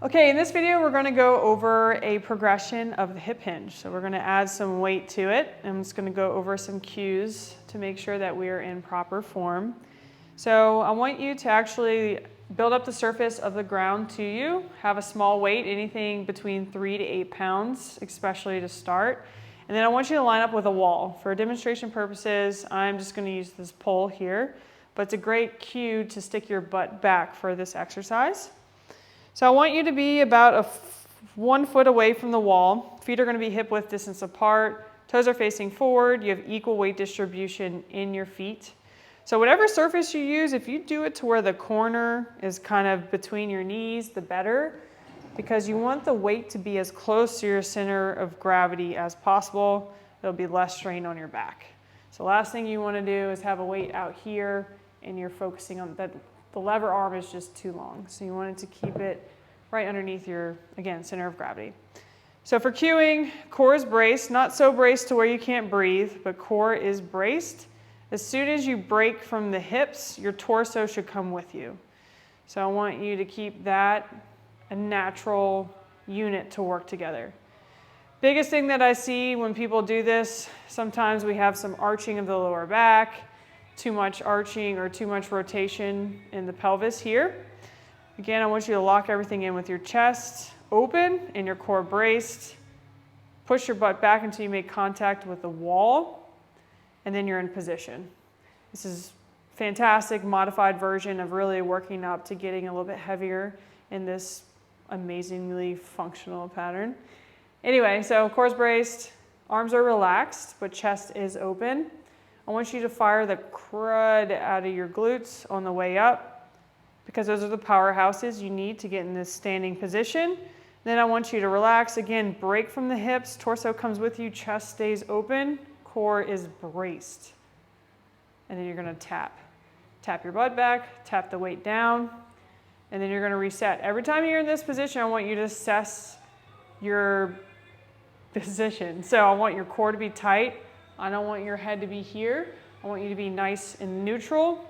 Okay, in this video we're going to go over a progression of the hip hinge. So we're going to add some weight to it. I'm just going to go over some cues to make sure that we are in proper form. So I want you to actually build up the surface of the ground to you. Have a small weight, anything between 3 to 8 pounds, especially to start. And then I want you to line up with a wall. For demonstration purposes, I'm just going to use this pole here, but it's a great cue to stick your butt back for this exercise. So I want you to be about 1 foot away from the wall. Feet are going to be hip width distance apart. Toes are facing forward. You have equal weight distribution in your feet. So whatever surface you use, if you do it to where the corner is kind of between your knees, the better, because you want the weight to be as close to your center of gravity as possible. There'll be less strain on your back. So last thing you want to do is have a weight out here and you're focusing on that. The lever arm is just too long. So you want it to keep it right underneath your, again, center of gravity. So for cueing, core is braced, not so braced to where you can't breathe, but core is braced. As soon as you break from the hips, your torso should come with you. So I want you to keep that a natural unit to work together. Biggest thing that I see when people do this, sometimes we have some arching of the lower back, too much arching or too much rotation in the pelvis here. Again, I want you to lock everything in with your chest open and your core braced. Push your butt back until you make contact with the wall, and then you're in position. This is a fantastic modified version of really working up to getting a little bit heavier in this amazingly functional pattern. Anyway, so core's braced, arms are relaxed, but chest is open. I want you to fire the crud out of your glutes on the way up, because those are the powerhouses you need to get in this standing position. Then I want you to relax. Again, break from the hips, torso comes with you, chest stays open, core is braced. And then you're going to tap. Tap your butt back, tap the weight down, and then you're going to reset. Every time you're in this position, I want you to assess your position. So I want your core to be tight. I don't want your head to be here. I want you to be nice and neutral.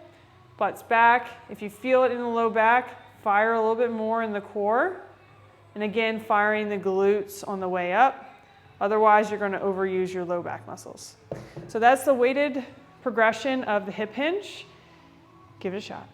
Butt's back. If you feel it in the low back, fire a little bit more in the core. And again, firing the glutes on the way up. Otherwise, you're going to overuse your low back muscles. So that's the weighted progression of the hip hinge. Give it a shot.